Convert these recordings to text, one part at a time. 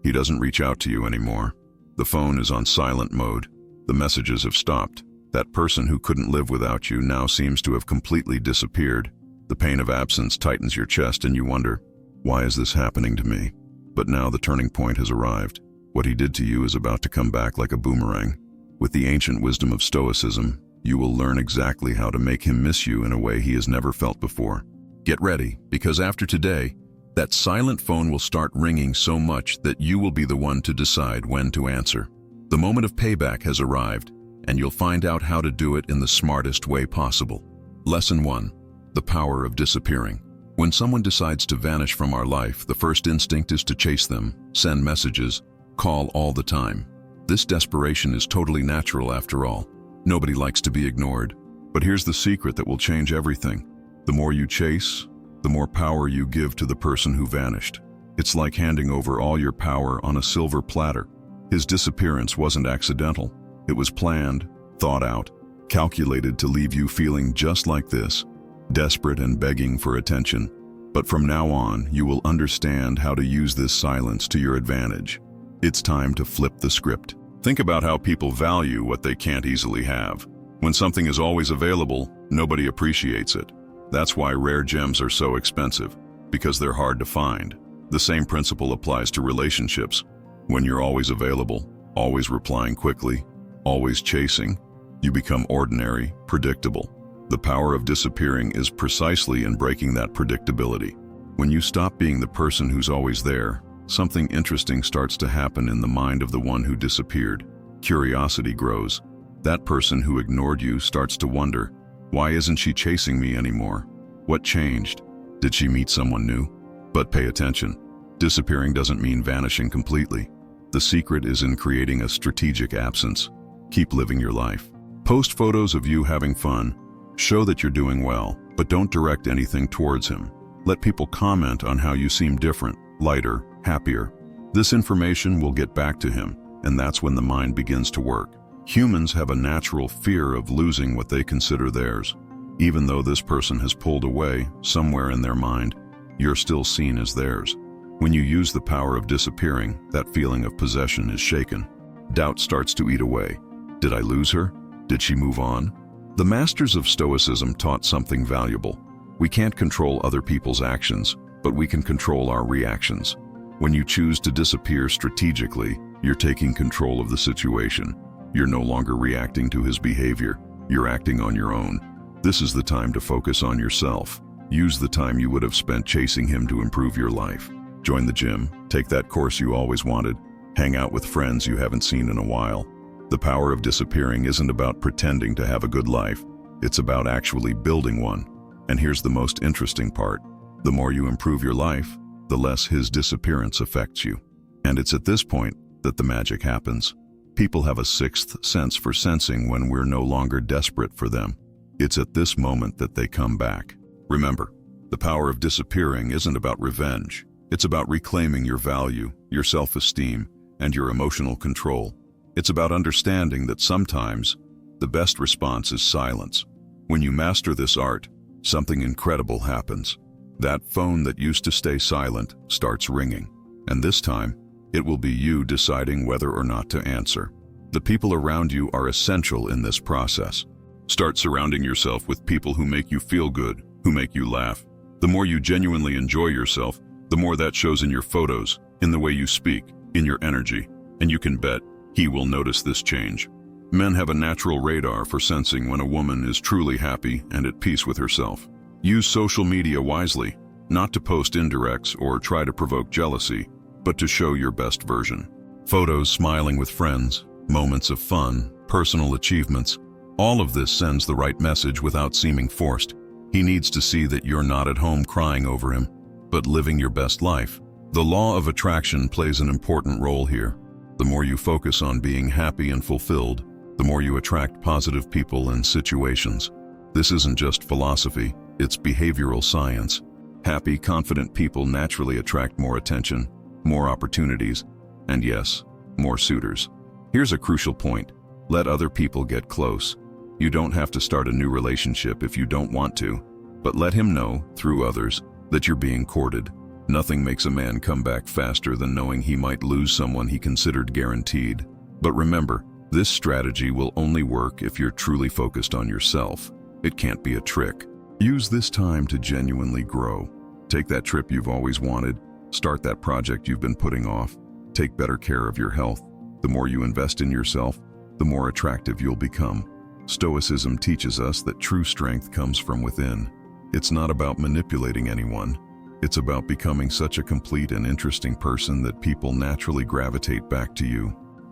He doesn't reach out to you anymore. The phone is on silent mode. The messages have stopped. That person who couldn't live without you now seems to have completely disappeared. The pain of absence tightens your chest and you wonder, why is this happening to me? But now the turning point has arrived. What he did to you is about to come back like a boomerang. With the ancient wisdom of Stoicism, you will learn exactly how to make him miss you in a way he has never felt before. Get ready, because after today, that silent phone will start ringing so much that you will be the one to decide when to answer. The moment of payback has arrived, and you'll find out how to do it in the smartest way possible. Lesson 1. The power of disappearing. When someone decides to vanish from our life, the first instinct is to chase them, send messages, call all the time. This desperation is totally natural after all. Nobody likes to be ignored. But here's the secret that will change everything. The more you chase, the more power you give to the person who vanished. It's like handing over all your power on a silver platter. His disappearance wasn't accidental. It was planned, thought out, calculated to leave you feeling just like this, desperate and begging for attention. But from now on, you will understand how to use this silence to your advantage. It's time to flip the script. Think about how people value what they can't easily have. When something is always available, nobody appreciates it. That's why rare gems are so expensive, because they're hard to find. The same principle applies to relationships. When you're always available, always replying quickly, always chasing, you become ordinary, predictable. The power of disappearing is precisely in breaking that predictability. When you stop being the person who's always there, something interesting starts to happen in the mind of the one who disappeared. Curiosity grows. That person who ignored you starts to wonder, why isn't she chasing me anymore? What changed? Did she meet someone new? But pay attention. Disappearing doesn't mean vanishing completely. The secret is in creating a strategic absence. Keep living your life. Post photos of you having fun. Show that you're doing well, but don't direct anything towards him. Let people comment on how you seem different, lighter, happier. This information will get back to him, and that's when the mind begins to work. Humans have a natural fear of losing what they consider theirs. Even though this person has pulled away, somewhere in their mind, you're still seen as theirs. When you use the power of disappearing, that feeling of possession is shaken. Doubt starts to eat away. Did I lose her? Did she move on? The masters of Stoicism taught something valuable. We can't control other people's actions, but we can control our reactions. When you choose to disappear strategically, you're taking control of the situation. You're no longer reacting to his behavior. You're acting on your own. This is the time to focus on yourself. Use the time you would have spent chasing him to improve your life. Join the gym, take that course you always wanted, hang out with friends you haven't seen in a while. The power of disappearing isn't about pretending to have a good life. It's about actually building one. And here's the most interesting part. The more you improve your life, the less his disappearance affects you. And it's at this point that the magic happens. People have a sixth sense for sensing when we're no longer desperate for them. It's at this moment that they come back. Remember, the power of disappearing isn't about revenge. It's about reclaiming your value, your self-esteem, and your emotional control. It's about understanding that sometimes the best response is silence. When you master this art, something incredible happens. That phone that used to stay silent starts ringing. And this time, it will be you deciding whether or not to answer. The people around you are essential in this process. Start surrounding yourself with people who make you feel good, who make you laugh. The more you genuinely enjoy yourself, the more that shows in your photos, in the way you speak, in your energy. And you can bet he will notice this change. Men have a natural radar for sensing when a woman is truly happy and at peace with herself. Use social media wisely, not to post indirects or try to provoke jealousy, but to show your best version. Photos smiling with friends, moments of fun, personal achievements, all of this sends the right message without seeming forced. He needs to see that you're not at home crying over him, but living your best life. The law of attraction plays an important role here. The more you focus on being happy and fulfilled, the more you attract positive people and situations. This isn't just philosophy, it's behavioral science. Happy, confident people naturally attract more attention, more opportunities, and yes, more suitors. Here's a crucial point. Let other people get close. You don't have to start a new relationship if you don't want to, but let him know, through others, that you're being courted. Nothing makes a man come back faster than knowing he might lose someone he considered guaranteed. But remember, this strategy will only work if you're truly focused on yourself. It can't be a trick. Use this time to genuinely grow. Take that trip you've always wanted. Start that project you've been putting off. Take better care of your health. The more you invest in yourself, the more attractive you'll become. Stoicism teaches us that true strength comes from within. It's not about manipulating anyone. It's about becoming such a complete and interesting person that people naturally gravitate back to you.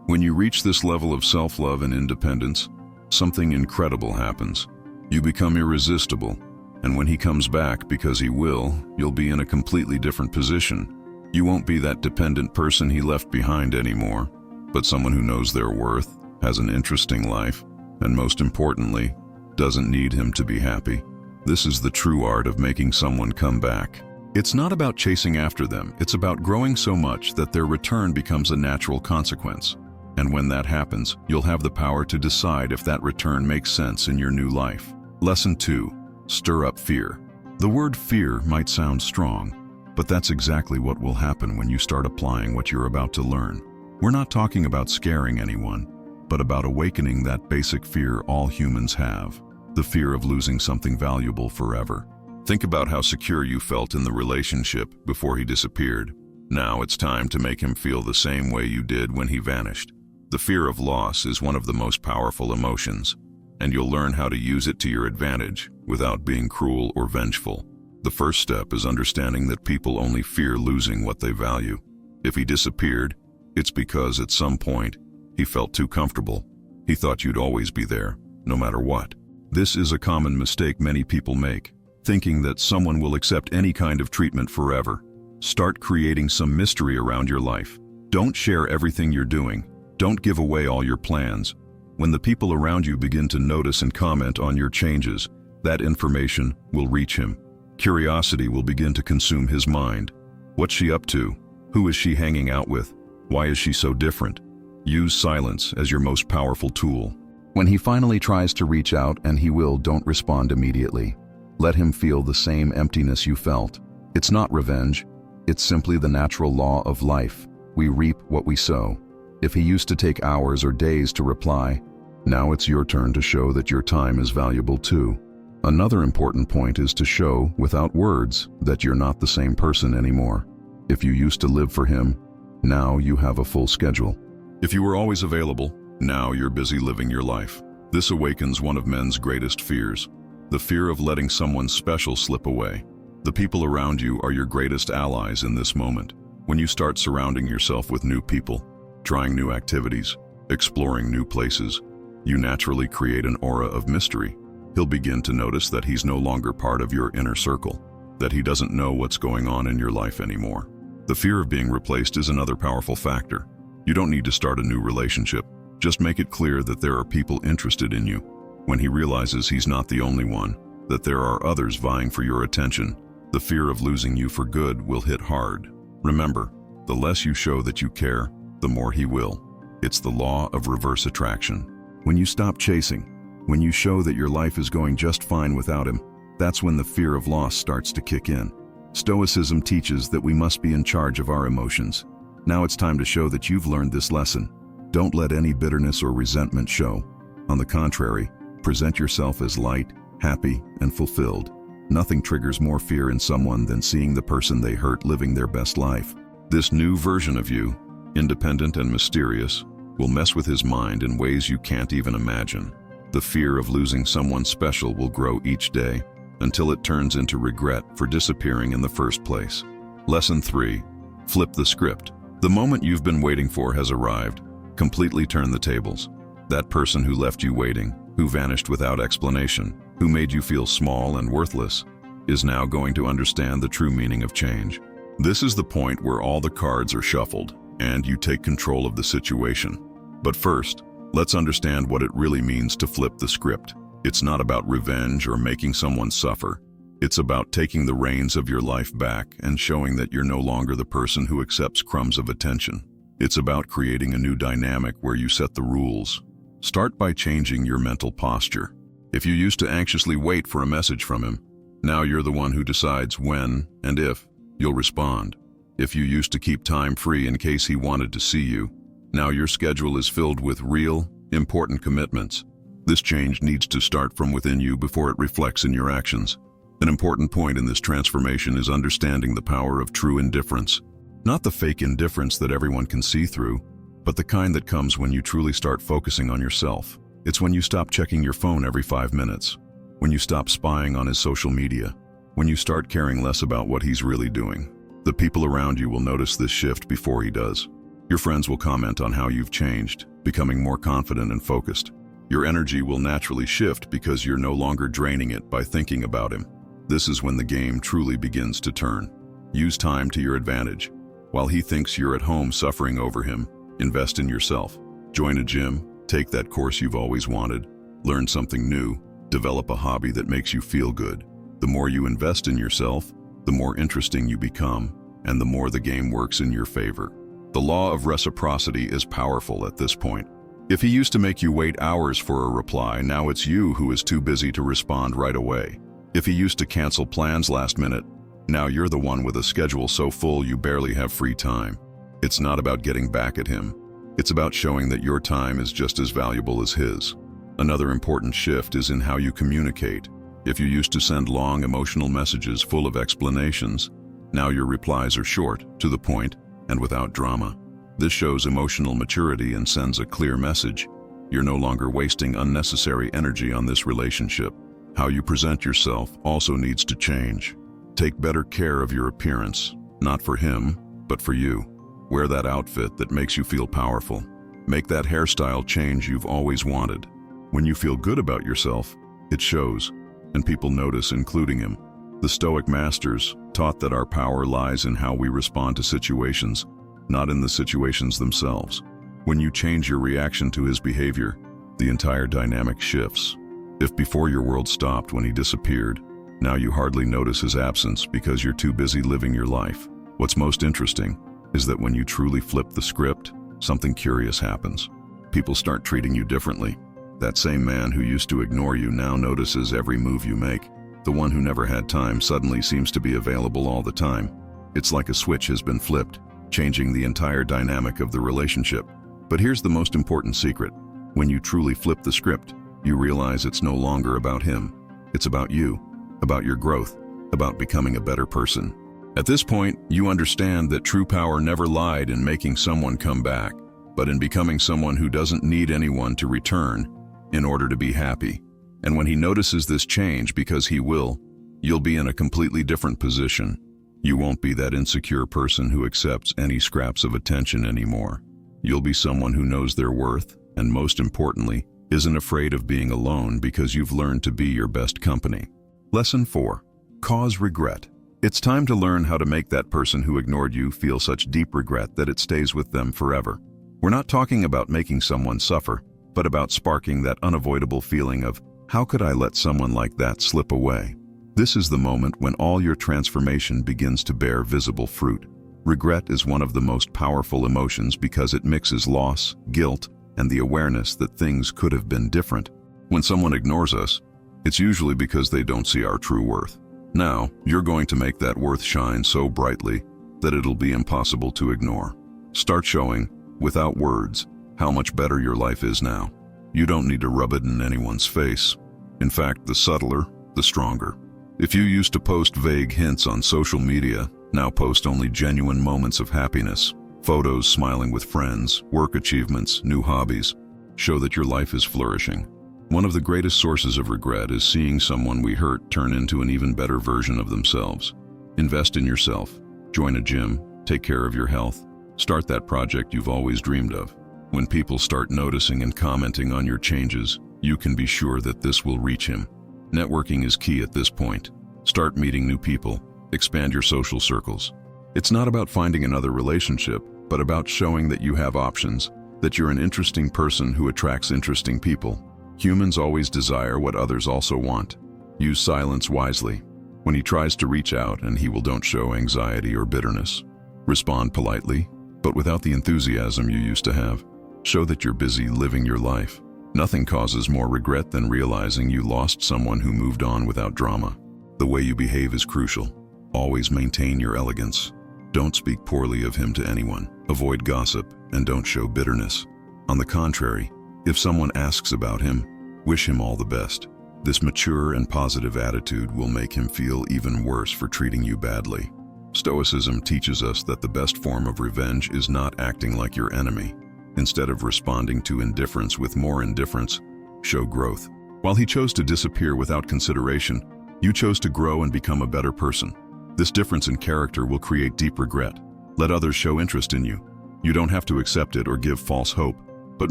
When you reach this level of self-love and independence, something incredible happens. You become irresistible, and when he comes back, because he will, you'll be in a completely different position. You won't be that dependent person he left behind anymore, but someone who knows their worth, has an interesting life, and most importantly, doesn't need him to be happy. This is the true art of making someone come back. It's not about chasing after them, it's about growing so much that their return becomes a natural consequence. And when that happens, you'll have the power to decide if that return makes sense in your new life. Lesson 2. Stir up fear. The word fear might sound strong, but that's exactly what will happen when you start applying what you're about to learn. We're not talking about scaring anyone, but about awakening that basic fear all humans have, the fear of losing something valuable forever. Think about how secure you felt in the relationship before he disappeared. Now it's time to make him feel the same way you did when he vanished. The fear of loss is one of the most powerful emotions, and you'll learn how to use it to your advantage without being cruel or vengeful. The first step is understanding that people only fear losing what they value. If he disappeared, it's because at some point he felt too comfortable. He thought you'd always be there, no matter what. This is a common mistake many people make, thinking that someone will accept any kind of treatment forever. Start creating some mystery around your life. Don't share everything you're doing. Don't give away all your plans. When the people around you begin to notice and comment on your changes, that information will reach him. Curiosity will begin to consume his mind. What's she up to? Who is she hanging out with? Why is she so different? Use silence as your most powerful tool. When he finally tries to reach out, and he will, don't respond immediately. Let him feel the same emptiness you felt. It's not revenge. It's simply the natural law of life. We reap what we sow. If he used to take hours or days to reply, now it's your turn to show that your time is valuable too. Another important point is to show, without words, that you're not the same person anymore. If you used to live for him, now you have a full schedule. If you were always available, now you're busy living your life. This awakens one of men's greatest fears, the fear of letting someone special slip away. The people around you are your greatest allies in this moment. When you start surrounding yourself with new people, trying new activities, exploring new places, you naturally create an aura of mystery. He'll begin to notice that he's no longer part of your inner circle, that he doesn't know what's going on in your life anymore. The fear of being replaced is another powerful factor. You don't need to start a new relationship. Just make it clear that there are people interested in you. When he realizes he's not the only one, that there are others vying for your attention, the fear of losing you for good will hit hard. Remember, the less you show that you care, the more he will. It's the law of reverse attraction. When you stop chasing, when you show that your life is going just fine without him, that's when the fear of loss starts to kick in. Stoicism teaches that we must be in charge of our emotions. Now it's time to show that you've learned this lesson. Don't let any bitterness or resentment show. On the contrary, present yourself as light, happy, and fulfilled. Nothing triggers more fear in someone than seeing the person they hurt living their best life. This new version of you, independent and mysterious, will mess with his mind in ways you can't even imagine. The fear of losing someone special will grow each day until it turns into regret for disappearing in the first place. Lesson 3. Flip the script. The moment you've been waiting for has arrived. Completely turn the tables. That person who left you waiting, who vanished without explanation, who made you feel small and worthless, is now going to understand the true meaning of change. This is the point where all the cards are shuffled, and you take control of the situation. But first, let's understand what it really means to flip the script. It's not about revenge or making someone suffer. It's about taking the reins of your life back and showing that you're no longer the person who accepts crumbs of attention. It's about creating a new dynamic where you set the rules. Start by changing your mental posture. If you used to anxiously wait for a message from him, now you're the one who decides when and if you'll respond. If you used to keep time free in case he wanted to see you, now your schedule is filled with real, important commitments. This change needs to start from within you before it reflects in your actions. An important point in this transformation is understanding the power of true indifference. Not the fake indifference that everyone can see through, but the kind that comes when you truly start focusing on yourself. It's when you stop checking your phone every 5 minutes, when you stop spying on his social media, when you start caring less about what he's really doing. The people around you will notice this shift before he does. Your friends will comment on how you've changed, becoming more confident and focused. Your energy will naturally shift because you're no longer draining it by thinking about him. This is when the game truly begins to turn. Use time to your advantage. While he thinks you're at home suffering over him, invest in yourself. Join a gym, take that course you've always wanted, learn something new, develop a hobby that makes you feel good. The more you invest in yourself, the more interesting you become, and the more the game works in your favor. The law of reciprocity is powerful at this point. If he used to make you wait hours for a reply, now it's you who is too busy to respond right away. If he used to cancel plans last minute, now you're the one with a schedule so full you barely have free time. It's not about getting back at him. It's about showing that your time is just as valuable as his. Another important shift is in how you communicate. If you used to send long emotional messages full of explanations, now your replies are short, to the point, and without drama. This shows emotional maturity and sends a clear message. You're no longer wasting unnecessary energy on this relationship. How you present yourself also needs to change. Take better care of your appearance, not for him, but for you. Wear that outfit that makes you feel powerful. Make that hairstyle change you've always wanted. When you feel good about yourself, it shows, and people notice, including him. The Stoic masters taught that our power lies in how we respond to situations, not in the situations themselves. When you change your reaction to his behavior, the entire dynamic shifts. If before your world stopped when he disappeared, now you hardly notice his absence because you're too busy living your life. What's most interesting is that when you truly flip the script, something curious happens. People start treating you differently. That same man who used to ignore you now notices every move you make. The one who never had time suddenly seems to be available all the time. It's like a switch has been flipped, changing the entire dynamic of the relationship. But here's the most important secret. When you truly flip the script, you realize it's no longer about him. It's about you, about your growth, about becoming a better person. At this point, you understand that true power never lied in making someone come back, but in becoming someone who doesn't need anyone to return in order to be happy. And when he notices this change, because he will, you'll be in a completely different position. You won't be that insecure person who accepts any scraps of attention anymore. You'll be someone who knows their worth, and most importantly, isn't afraid of being alone because you've learned to be your best company. Lesson 4. Cause regret. It's time to learn how to make that person who ignored you feel such deep regret that it stays with them forever. We're not talking about making someone suffer, but about sparking that unavoidable feeling of, how could I let someone like that slip away? This is the moment when all your transformation begins to bear visible fruit. Regret is one of the most powerful emotions because it mixes loss, guilt, and the awareness that things could have been different. When someone ignores us, it's usually because they don't see our true worth. Now, you're going to make that worth shine so brightly that it'll be impossible to ignore. Start showing, without words, how much better your life is now. You don't need to rub it in anyone's face. In fact, the subtler, the stronger. If you used to post vague hints on social media, now post only genuine moments of happiness. Photos smiling with friends, work achievements, new hobbies. Show that your life is flourishing. One of the greatest sources of regret is seeing someone we hurt turn into an even better version of themselves. Invest in yourself. Join a gym. Take care of your health. Start that project you've always dreamed of. When people start noticing and commenting on your changes, you can be sure that this will reach him. Networking is key at this point. Start meeting new people. Expand your social circles. It's not about finding another relationship, but about showing that you have options, that you're an interesting person who attracts interesting people. Humans always desire what others also want. Use silence wisely. When he tries to reach out and don't show anxiety or bitterness. Respond politely, but without the enthusiasm you used to have. Show that you're busy living your life. Nothing causes more regret than realizing you lost someone who moved on without drama. The way you behave is crucial. Always maintain your elegance. Don't speak poorly of him to anyone. Avoid gossip and don't show bitterness. On the contrary, if someone asks about him, wish him all the best. This mature and positive attitude will make him feel even worse for treating you badly. Stoicism teaches us that the best form of revenge is not acting like your enemy. Instead of responding to indifference with more indifference, show growth. While he chose to disappear without consideration, you chose to grow and become a better person. This difference in character will create deep regret. Let others show interest in you. You don't have to accept it or give false hope, but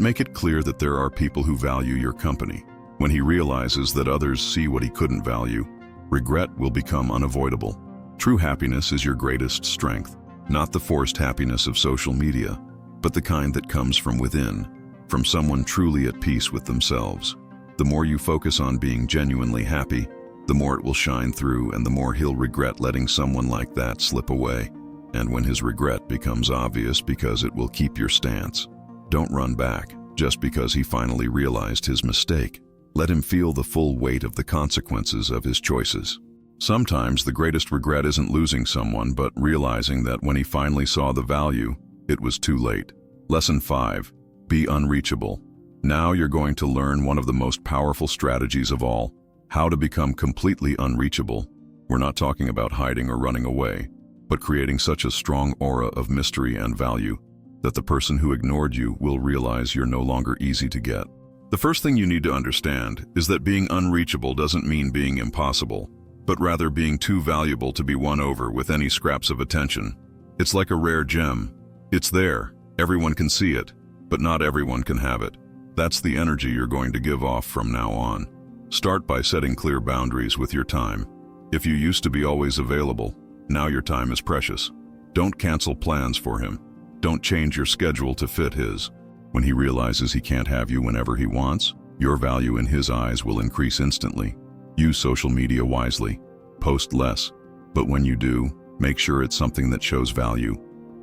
make it clear that there are people who value your company. When he realizes that others see what he couldn't value, regret will become unavoidable. True happiness is your greatest strength, not the forced happiness of social media, but the kind that comes from within, from someone truly at peace with themselves. The more you focus on being genuinely happy, the more it will shine through and the more he'll regret letting someone like that slip away. And when his regret becomes obvious because it will keep your stance, don't run back just because he finally realized his mistake. Let him feel the full weight of the consequences of his choices. Sometimes the greatest regret isn't losing someone, but realizing that when he finally saw the value, it was too late. Lesson 5. Be unreachable. Now you're going to learn one of the most powerful strategies of all, how to become completely unreachable. We're not talking about hiding or running away, but creating such a strong aura of mystery and value that the person who ignored you will realize you're no longer easy to get. The first thing you need to understand is that being unreachable doesn't mean being impossible, but rather being too valuable to be won over with any scraps of attention. It's like a rare gem. It's there, everyone can see it, but not everyone can have it. That's the energy you're going to give off from now on. Start by setting clear boundaries with your time. If you used to be always available, now your time is precious. Don't cancel plans for him. Don't change your schedule to fit his. When he realizes he can't have you whenever he wants, your value in his eyes will increase instantly. Use social media wisely. Post less, but when you do, make sure it's something that shows value.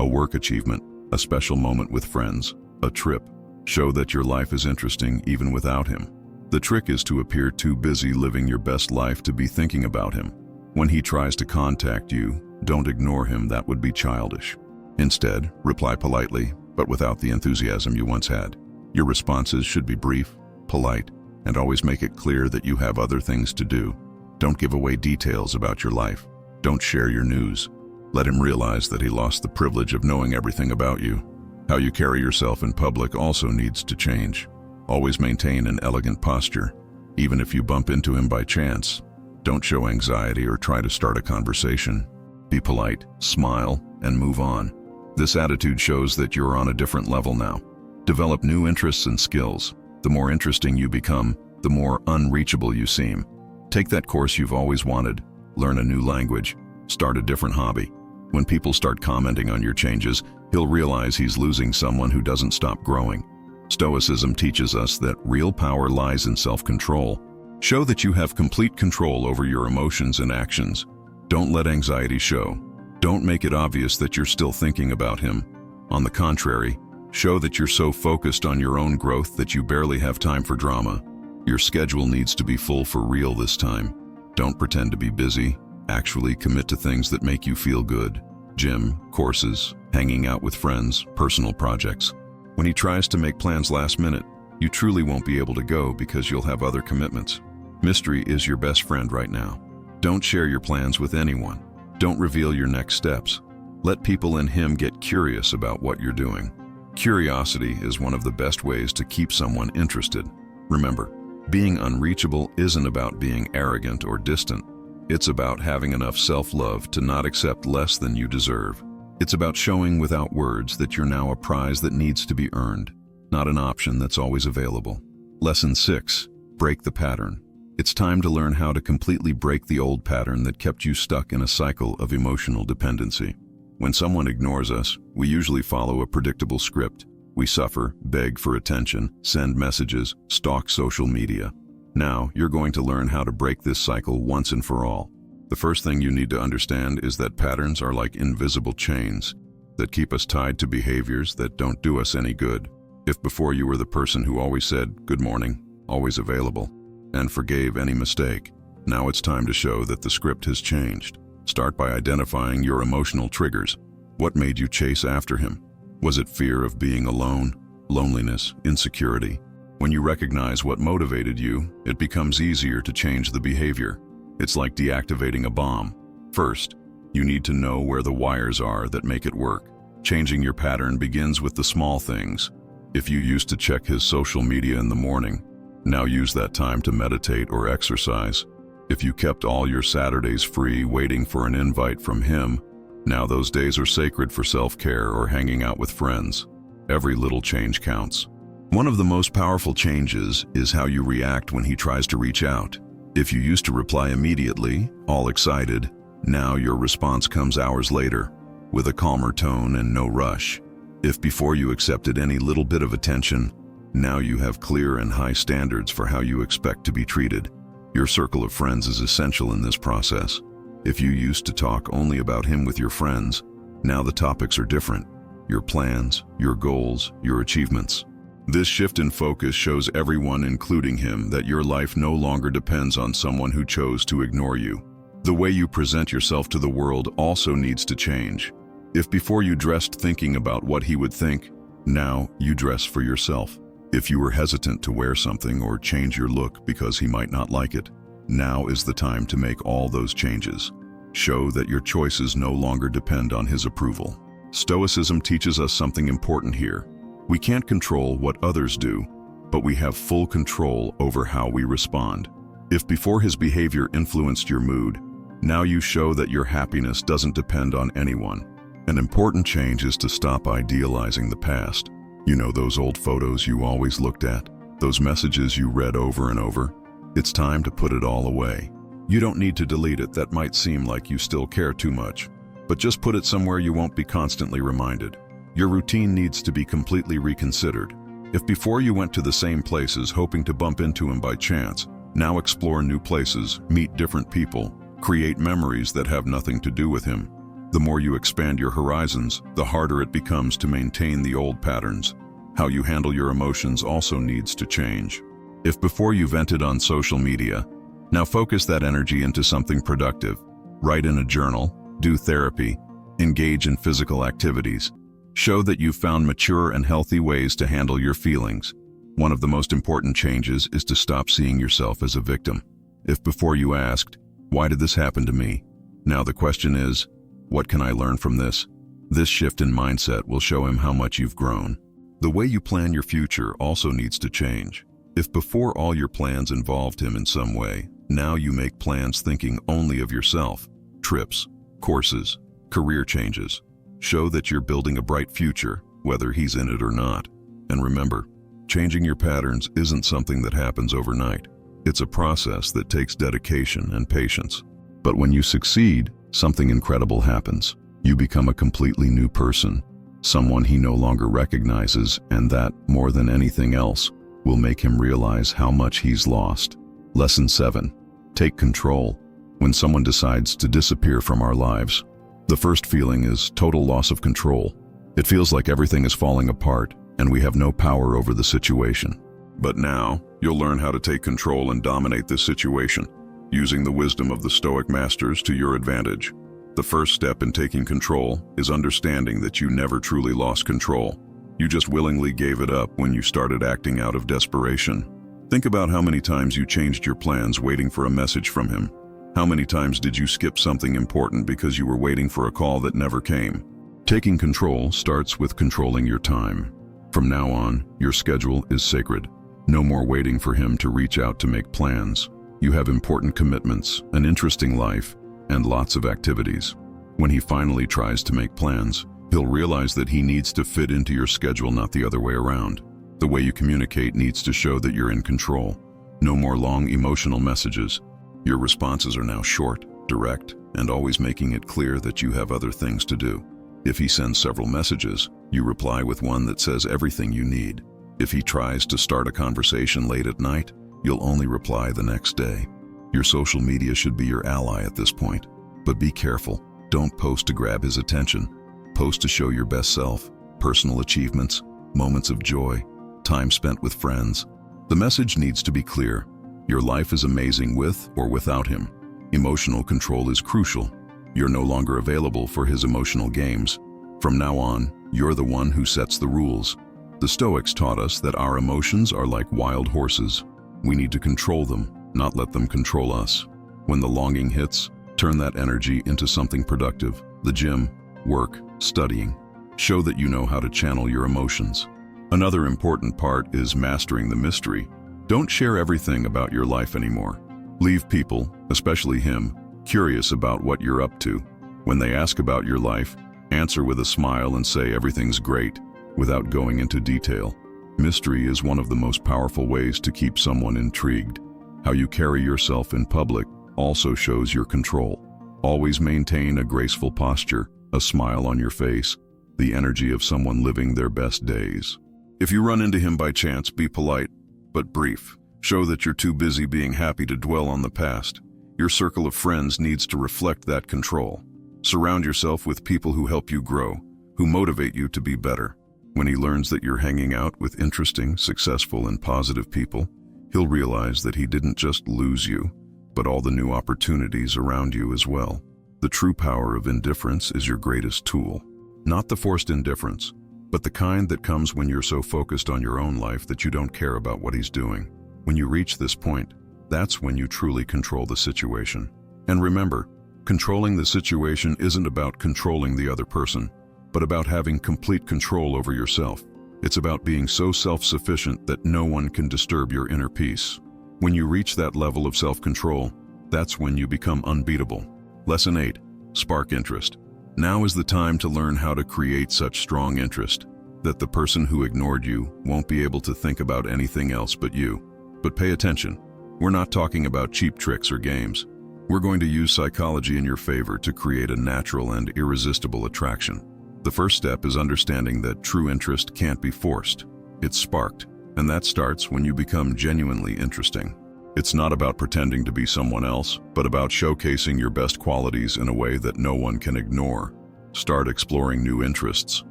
A work achievement, a special moment with friends, a trip. Show that your life is interesting even without him. The trick is to appear too busy living your best life to be thinking about him. When he tries to contact you, don't ignore him, that would be childish. Instead, reply politely, but without the enthusiasm you once had. Your responses should be brief, polite, and always make it clear that you have other things to do. Don't give away details about your life. Don't share your news. Let him realize that he lost the privilege of knowing everything about you. How you carry yourself in public also needs to change. Always maintain an elegant posture. Even if you bump into him by chance, don't show anxiety or try to start a conversation. Be polite, smile, and move on. This attitude shows that you're on a different level now. Develop new interests and skills. The more interesting you become, the more unreachable you seem. Take that course you've always wanted, learn a new language, start a different hobby. When people start commenting on your changes, he'll realize he's losing someone who doesn't stop growing. Stoicism teaches us that real power lies in self-control. Show that you have complete control over your emotions and actions. Don't let anxiety show. Don't make it obvious that you're still thinking about him. On the contrary, show that you're so focused on your own growth that you barely have time for drama. Your schedule needs to be full for real this time. Don't pretend to be busy. Actually commit to things that make you feel good. Gym, courses, hanging out with friends, personal projects. When he tries to make plans last minute, you truly won't be able to go because you'll have other commitments. Mystery is your best friend right now. Don't share your plans with anyone. Don't reveal your next steps. Let people and him get curious about what you're doing. Curiosity is one of the best ways to keep someone interested. Remember, being unreachable isn't about being arrogant or distant. It's about having enough self-love to not accept less than you deserve. It's about showing without words that you're now a prize that needs to be earned, not an option that's always available. Lesson 6. Break the pattern. It's time to learn how to completely break the old pattern that kept you stuck in a cycle of emotional dependency. When someone ignores us, we usually follow a predictable script. We suffer, beg for attention, send messages, stalk social media. Now, you're going to learn how to break this cycle once and for all. The first thing you need to understand is that patterns are like invisible chains that keep us tied to behaviors that don't do us any good. If before you were the person who always said, "Good morning," always available, and forgave any mistake, now it's time to show that the script has changed. Start by identifying your emotional triggers. What made you chase after him? Was it fear of being alone, loneliness, insecurity? When you recognize what motivated you, it becomes easier to change the behavior. It's like deactivating a bomb. First, you need to know where the wires are that make it work. Changing your pattern begins with the small things. If you used to check his social media in the morning, now use that time to meditate or exercise. If you kept all your Saturdays free waiting for an invite from him, now those days are sacred for self-care or hanging out with friends. Every little change counts. One of the most powerful changes is how you react when he tries to reach out. If you used to reply immediately, all excited, now your response comes hours later, with a calmer tone and no rush. If before you accepted any little bit of attention, now you have clear and high standards for how you expect to be treated. Your circle of friends is essential in this process. If you used to talk only about him with your friends, now the topics are different. Your plans, your goals, your achievements. This shift in focus shows everyone, including him, that your life no longer depends on someone who chose to ignore you. The way you present yourself to the world also needs to change. If before you dressed thinking about what he would think, now you dress for yourself. If you were hesitant to wear something or change your look because he might not like it, now is the time to make all those changes. Show that your choices no longer depend on his approval. Stoicism teaches us something important here. We can't control what others do, but we have full control over how we respond. If before his behavior influenced your mood, now you show that your happiness doesn't depend on anyone. An important change is to stop idealizing the past. You know, those old photos you always looked at, those messages you read over and over. It's time to put it all away. You don't need to delete it. That might seem like you still care too much, but just put it somewhere you won't be constantly reminded. Your routine needs to be completely reconsidered. If before you went to the same places hoping to bump into him by chance, now explore new places, meet different people, create memories that have nothing to do with him. The more you expand your horizons, the harder it becomes to maintain the old patterns. How you handle your emotions also needs to change. If before you vented on social media, now focus that energy into something productive. Write in a journal, do therapy, engage in physical activities. Show that you've found mature and healthy ways to handle your feelings. One of the most important changes is to stop seeing yourself as a victim. If before you asked, "Why did this happen to me?" Now the question is, "What can I learn from this?" This shift in mindset will show him how much you've grown. The way you plan your future also needs to change. If before all your plans involved him in some way, now you make plans thinking only of yourself. Trips, courses, career changes. Show that you're building a bright future, whether he's in it or not. And remember, changing your patterns isn't something that happens overnight. It's a process that takes dedication and patience. But when you succeed, something incredible happens. You become a completely new person, someone he no longer recognizes, and that, more than anything else, will make him realize how much he's lost. Lesson 7. Take control. When someone decides to disappear from our lives, the first feeling is total loss of control. It feels like everything is falling apart, and we have no power over the situation. But now, you'll learn how to take control and dominate this situation, using the wisdom of the Stoic masters to your advantage. The first step in taking control is understanding that you never truly lost control. You just willingly gave it up when you started acting out of desperation. Think about how many times you changed your plans waiting for a message from him. How many times did you skip something important because you were waiting for a call that never came? Taking control starts with controlling your time. From now on, your schedule is sacred. No more waiting for him to reach out to make plans. You have important commitments, an interesting life, and lots of activities. When he finally tries to make plans, he'll realize that he needs to fit into your schedule, not the other way around. The way you communicate needs to show that you're in control. No more long emotional messages. Your responses are now short, direct, and always making it clear that you have other things to do. If he sends several messages, you reply with one that says everything you need. If he tries to start a conversation late at night, you'll only reply the next day. Your social media should be your ally at this point. But be careful. Don't post to grab his attention. Post to show your best self, personal achievements, moments of joy, time spent with friends. The message needs to be clear. Your life is amazing with or without him. Emotional control is crucial. You're no longer available for his emotional games. From now on, you're the one who sets the rules. The Stoics taught us that our emotions are like wild horses. We need to control them, not let them control us. When the longing hits, turn that energy into something productive. The gym, work, studying. Show that you know how to channel your emotions. Another important part is mastering the mystery. Don't share everything about your life anymore. Leave people, especially him, curious about what you're up to. When they ask about your life, answer with a smile and say everything's great, without going into detail. Mystery is one of the most powerful ways to keep someone intrigued. How you carry yourself in public also shows your control. Always maintain a graceful posture, a smile on your face, the energy of someone living their best days. If you run into him by chance, be polite, but brief. Show that you're too busy being happy to dwell on the past. Your circle of friends needs to reflect that control. Surround yourself with people who help you grow, who motivate you to be better. When he learns that you're hanging out with interesting, successful, and positive people, he'll realize that he didn't just lose you, but all the new opportunities around you as well. The true power of indifference is your greatest tool. Not the forced indifference, but the kind that comes when you're so focused on your own life that you don't care about what he's doing. When you reach this point, that's when you truly control the situation. And remember, controlling the situation isn't about controlling the other person, but about having complete control over yourself. It's about being so self-sufficient that no one can disturb your inner peace. When you reach that level of self-control, that's when you become unbeatable. Lesson 8. Spark interest. Now is the time to learn how to create such strong interest that the person who ignored you won't be able to think about anything else but you. But pay attention. We're not talking about cheap tricks or games. We're going to use psychology in your favor to create a natural and irresistible attraction. The first step is understanding that true interest can't be forced. It's sparked, and that starts when you become genuinely interesting. It's not about pretending to be someone else, but about showcasing your best qualities in a way that no one can ignore. Start exploring new interests.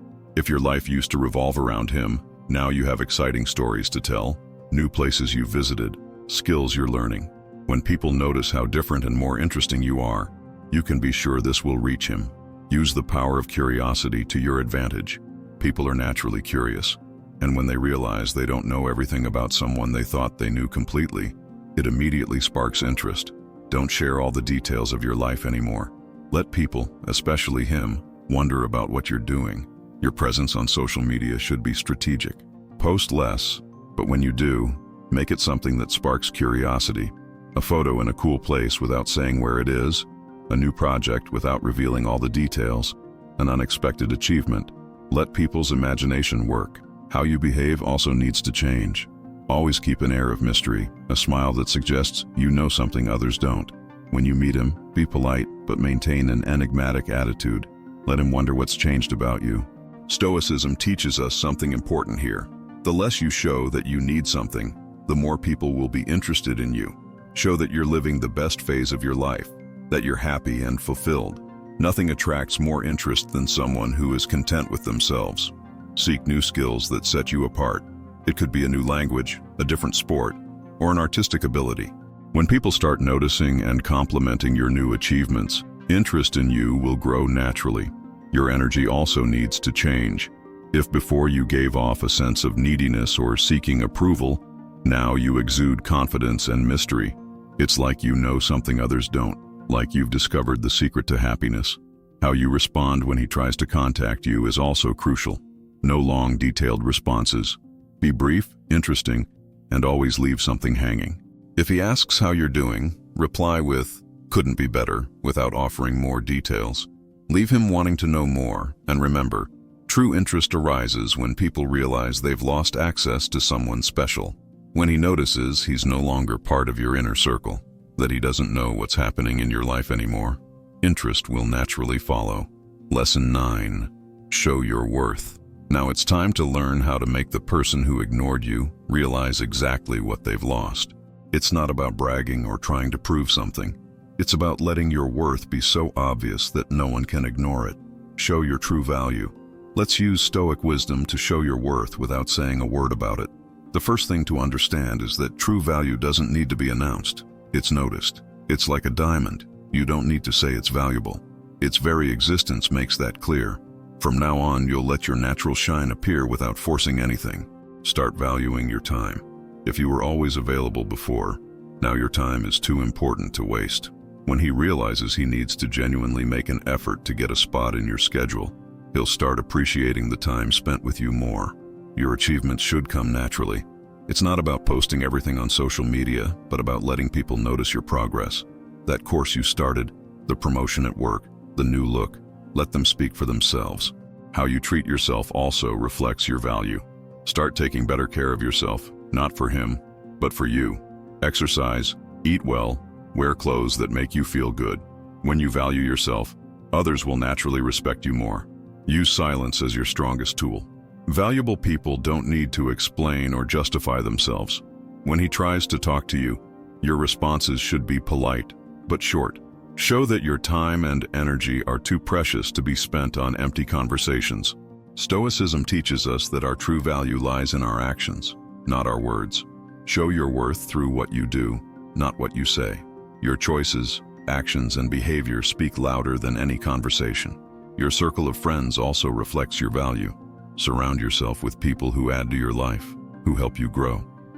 If your life used to revolve around him, now you have exciting stories to tell, new places you've visited, skills you're learning. When people notice how different and more interesting you are, you can be sure this will reach him. Use the power of curiosity to your advantage. People are naturally curious, and when they realize they don't know everything about someone they thought they knew completely, it immediately sparks interest. Don't share all the details of your life anymore. Let people, especially him, wonder about what you're doing. Your presence on social media should be strategic. Post less, but when you do, make it something that sparks curiosity. A photo in a cool place without saying where it is, a new project without revealing all the details, an unexpected achievement. Let people's imagination work. How you behave also needs to change. Always keep an air of mystery, a smile that suggests you know something others don't. When you meet him, be polite, but maintain an enigmatic attitude. Let him wonder what's changed about you. Stoicism teaches us something important here. The less you show that you need something, the more people will be interested in you. Show that you're living the best phase of your life, that you're happy and fulfilled. Nothing attracts more interest than someone who is content with themselves. Seek new skills that set you apart. It could be a new language, a different sport, or an artistic ability. When people start noticing and complimenting your new achievements, interest in you will grow naturally. Your energy also needs to change. If before you gave off a sense of neediness or seeking approval, now you exude confidence and mystery. It's like you know something others don't, like you've discovered the secret to happiness. How you respond when he tries to contact you is also crucial. No long, detailed responses. Be brief, interesting, and always leave something hanging. If he asks how you're doing, reply with, "Couldn't be better," without offering more details. Leave him wanting to know more, and remember, true interest arises when people realize they've lost access to someone special. When he notices he's no longer part of your inner circle, that he doesn't know what's happening in your life anymore, interest will naturally follow. Lesson 9. Show your worth. Now it's time to learn how to make the person who ignored you realize exactly what they've lost. It's not about bragging or trying to prove something. It's about letting your worth be so obvious that no one can ignore it. Show your true value. Let's use Stoic wisdom to show your worth without saying a word about it. The first thing to understand is that true value doesn't need to be announced. It's noticed. It's like a diamond. You don't need to say it's valuable. Its very existence makes that clear. From now on, you'll let your natural shine appear without forcing anything. Start valuing your time. If you were always available before, now your time is too important to waste. When he realizes he needs to genuinely make an effort to get a spot in your schedule, he'll start appreciating the time spent with you more. Your achievements should come naturally. It's not about posting everything on social media, but about letting people notice your progress. That course you started, the promotion at work, the new look, let them speak for themselves. How you treat yourself also reflects your value. Start taking better care of yourself, not for him, but for you. Exercise, eat well, wear clothes that make you feel good. When you value yourself, others will naturally respect you more. Use silence as your strongest tool. Valuable people don't need to explain or justify themselves. When he tries to talk to you, your responses should be polite, but short. Show that your time and energy are too precious to be spent on empty conversations. Stoicism teaches us that our true value lies in our actions, not our words. Show your worth through what you do, not what you say. Your choices, actions, and behavior speak louder than any conversation. Your circle of friends also reflects your value. Surround yourself with people who add to your life, who help you grow.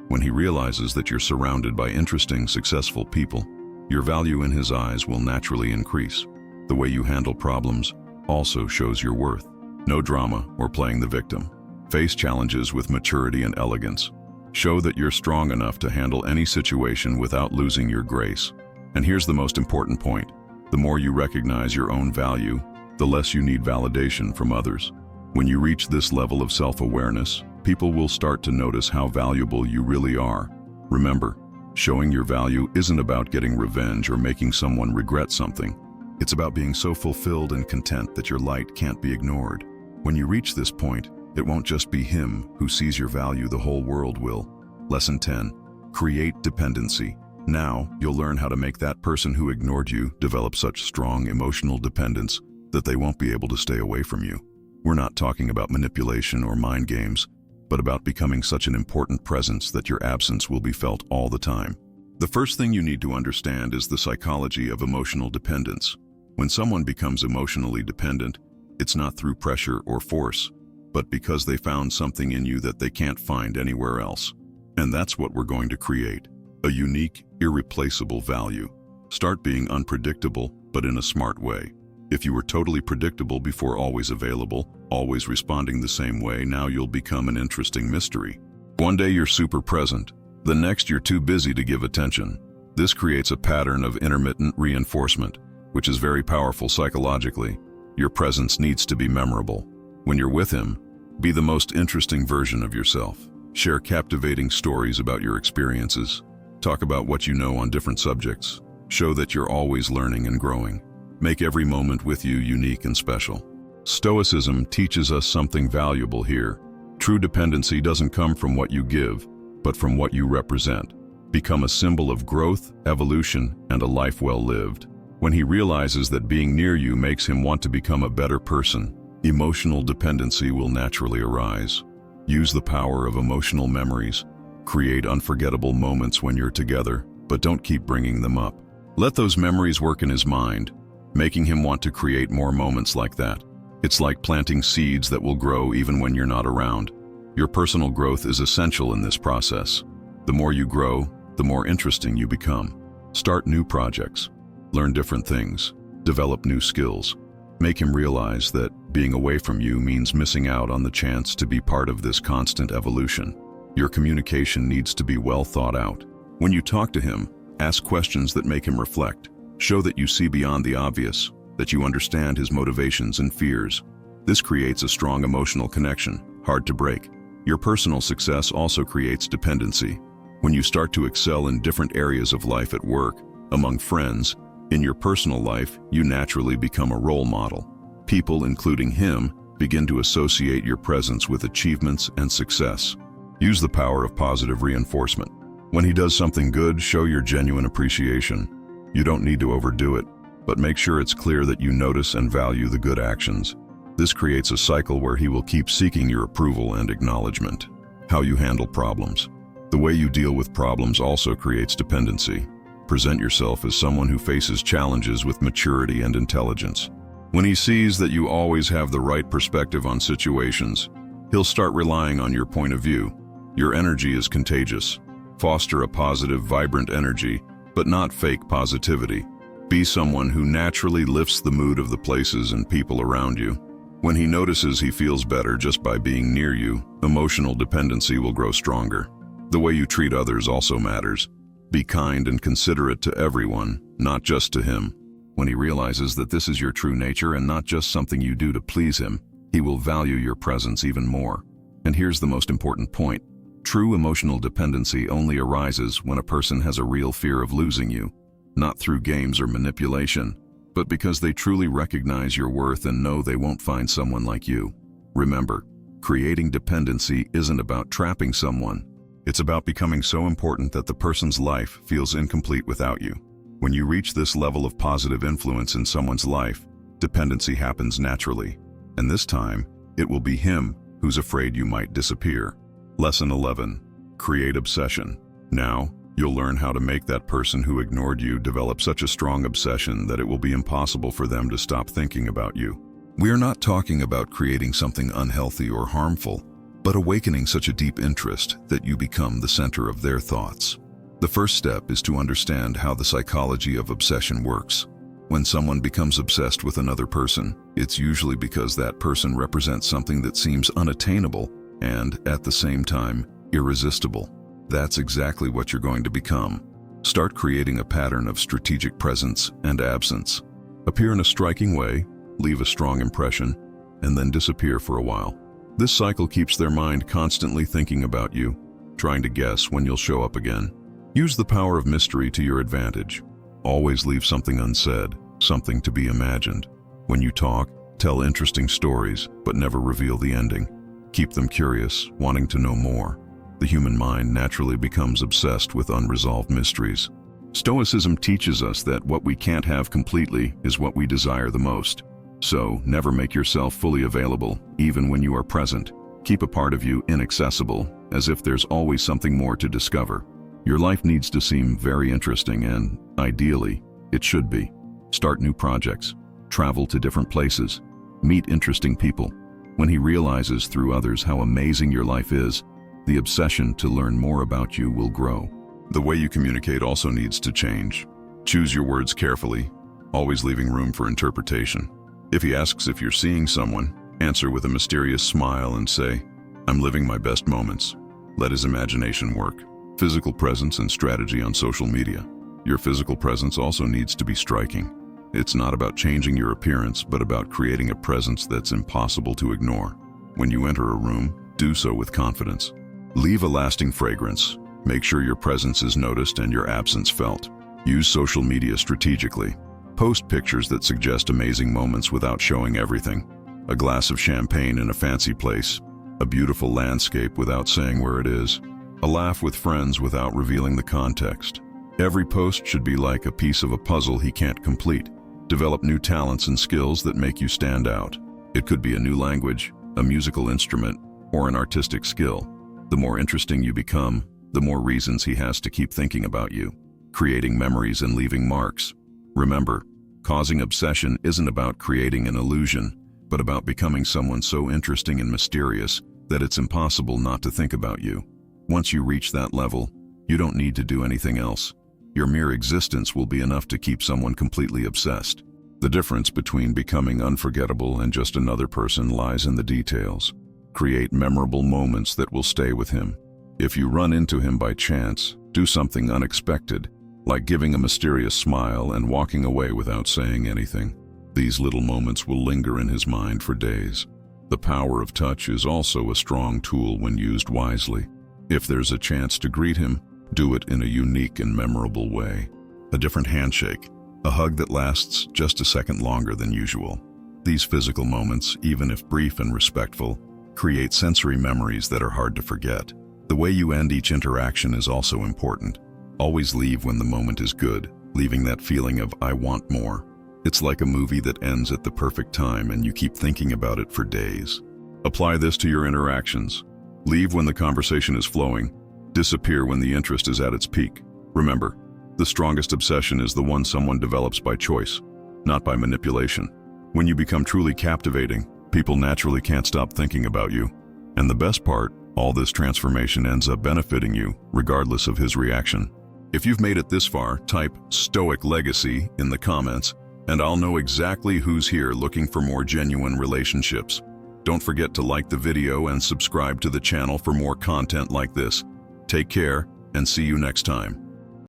When he realizes that you're surrounded by interesting, successful people, your value in his eyes will naturally increase. The way you handle problems also shows your worth. No drama or playing the victim. Face challenges with maturity and elegance. Show that you're strong enough to handle any situation without losing your grace. And here's the most important point. The more you recognize your own value, the less you need validation from others. When you reach this level of self-awareness, people will start to notice how valuable you really are. Remember, showing your value isn't about getting revenge or making someone regret something. It's about being so fulfilled and content that your light can't be ignored. When you reach this point, it won't just be him who sees your value, the whole world will. Lesson 10. Create dependency. Now, you'll learn how to make that person who ignored you develop such strong emotional dependence that they won't be able to stay away from you. We're not talking about manipulation or mind games, but about becoming such an important presence that your absence will be felt all the time. The first thing you need to understand is the psychology of emotional dependence. When someone becomes emotionally dependent, it's not through pressure or force, but because they found something in you that they can't find anywhere else. And that's what we're going to create. A unique, irreplaceable value. Start being unpredictable, but in a smart way. If you were totally predictable before, always available, always responding the same way, now you'll become an interesting mystery. One day you're super present, the next you're too busy to give attention. This creates a pattern of intermittent reinforcement, which is very powerful psychologically. Your presence needs to be memorable. When you're with him, be the most interesting version of yourself. Share captivating stories about your experiences. Talk about what you know on different subjects. Show that you're always learning and growing. Make every moment with you unique and special. Stoicism teaches us something valuable here. True dependency doesn't come from what you give, but from what you represent. Become a symbol of growth, evolution, and a life well lived. When he realizes that being near you makes him want to become a better person, emotional dependency will naturally arise. Use the power of emotional memories. Create unforgettable moments when you're together, but don't keep bringing them up. Let those memories work in his mind, making him want to create more moments like that. It's like planting seeds that will grow even when you're not around. Your personal growth is essential in this process. The more you grow, the more interesting you become. Start new projects. Learn different things. Develop new skills. Make him realize that being away from you means missing out on the chance to be part of this constant evolution. Your communication needs to be well thought out. When you talk to him, ask questions that make him reflect. Show that you see beyond the obvious, that you understand his motivations and fears. This creates a strong emotional connection, hard to break. Your personal success also creates dependency. When you start to excel in different areas of life, at work, among friends, in your personal life, you naturally become a role model. People, including him, begin to associate your presence with achievements and success. Use the power of positive reinforcement. When he does something good, show your genuine appreciation. You don't need to overdo it, but make sure it's clear that you notice and value the good actions. This creates a cycle where he will keep seeking your approval and acknowledgement. How you handle problems. The way you deal with problems also creates dependency. Present yourself as someone who faces challenges with maturity and intelligence. When he sees that you always have the right perspective on situations, he'll start relying on your point of view. Your energy is contagious. Foster a positive, vibrant energy, but not fake positivity. Be someone who naturally lifts the mood of the places and people around you. When he notices he feels better just by being near you, emotional dependency will grow stronger. The way you treat others also matters. Be kind and considerate to everyone, not just to him. When he realizes that this is your true nature and not just something you do to please him, he will value your presence even more. And here's the most important point. True emotional dependency only arises when a person has a real fear of losing you, not through games or manipulation, but because they truly recognize your worth and know they won't find someone like you. Remember, creating dependency isn't about trapping someone. It's about becoming so important that the person's life feels incomplete without you. When you reach this level of positive influence in someone's life, dependency happens naturally. And this time, it will be him who's afraid you might disappear. Lesson 11. Create obsession. Now, you'll learn how to make that person who ignored you develop such a strong obsession that it will be impossible for them to stop thinking about you. We are not talking about creating something unhealthy or harmful, but awakening such a deep interest that you become the center of their thoughts. The first step is to understand how the psychology of obsession works. When someone becomes obsessed with another person, it's usually because that person represents something that seems unattainable and, at the same time, irresistible. That's exactly what you're going to become. Start creating a pattern of strategic presence and absence. Appear in a striking way, leave a strong impression, and then disappear for a while. This cycle keeps their mind constantly thinking about you, trying to guess when you'll show up again. Use the power of mystery to your advantage. Always leave something unsaid, something to be imagined. When you talk, tell interesting stories, but never reveal the ending. Keep them curious, wanting to know more. The human mind naturally becomes obsessed with unresolved mysteries. Stoicism teaches us that what we can't have completely is what we desire the most. So, never make yourself fully available, even when you are present. Keep a part of you inaccessible, as if there's always something more to discover. Your life needs to seem very interesting and, ideally, it should be. Start new projects. Travel to different places. Meet interesting people. When he realizes through others how amazing your life is, the obsession to learn more about you will grow. The way you communicate also needs to change. Choose your words carefully, always leaving room for interpretation. If he asks if you're seeing someone, answer with a mysterious smile and say, "I'm living my best moments." Let his imagination work. Physical presence and strategy on social media. Your physical presence also needs to be striking. It's not about changing your appearance, but about creating a presence that's impossible to ignore. When you enter a room, do so with confidence. Leave a lasting fragrance. Make sure your presence is noticed and your absence felt. Use social media strategically. Post pictures that suggest amazing moments without showing everything. A glass of champagne in a fancy place. A beautiful landscape without saying where it is. A laugh with friends without revealing the context. Every post should be like a piece of a puzzle he can't complete. Develop new talents and skills that make you stand out. It could be a new language, a musical instrument, or an artistic skill. The more interesting you become, the more reasons he has to keep thinking about you, creating memories and leaving marks. Remember, causing obsession isn't about creating an illusion, but about becoming someone so interesting and mysterious that it's impossible not to think about you. Once you reach that level, you don't need to do anything else. Your mere existence will be enough to keep someone completely obsessed. The difference between becoming unforgettable and just another person lies in the details. Create memorable moments that will stay with him. If you run into him by chance, do something unexpected, like giving a mysterious smile and walking away without saying anything. These little moments will linger in his mind for days. The power of touch is also a strong tool when used wisely. If there's a chance to greet him, do it in a unique and memorable way. A different handshake, a hug that lasts just a second longer than usual. These physical moments, even if brief and respectful, create sensory memories that are hard to forget. The way you end each interaction is also important. Always leave when the moment is good, leaving that feeling of "I want more." It's like a movie that ends at the perfect time and you keep thinking about it for days. Apply this to your interactions. Leave when the conversation is flowing. Disappear when the interest is at its peak. Remember, the strongest obsession is the one someone develops by choice, not by manipulation. When you become truly captivating, people naturally can't stop thinking about you. And the best part, all this transformation ends up benefiting you, regardless of his reaction. If you've made it this far, type Stoic Legacy in the comments, and I'll know exactly who's here looking for more genuine relationships. Don't forget to like the video and subscribe to the channel for more content like this. Take care, and see you next time.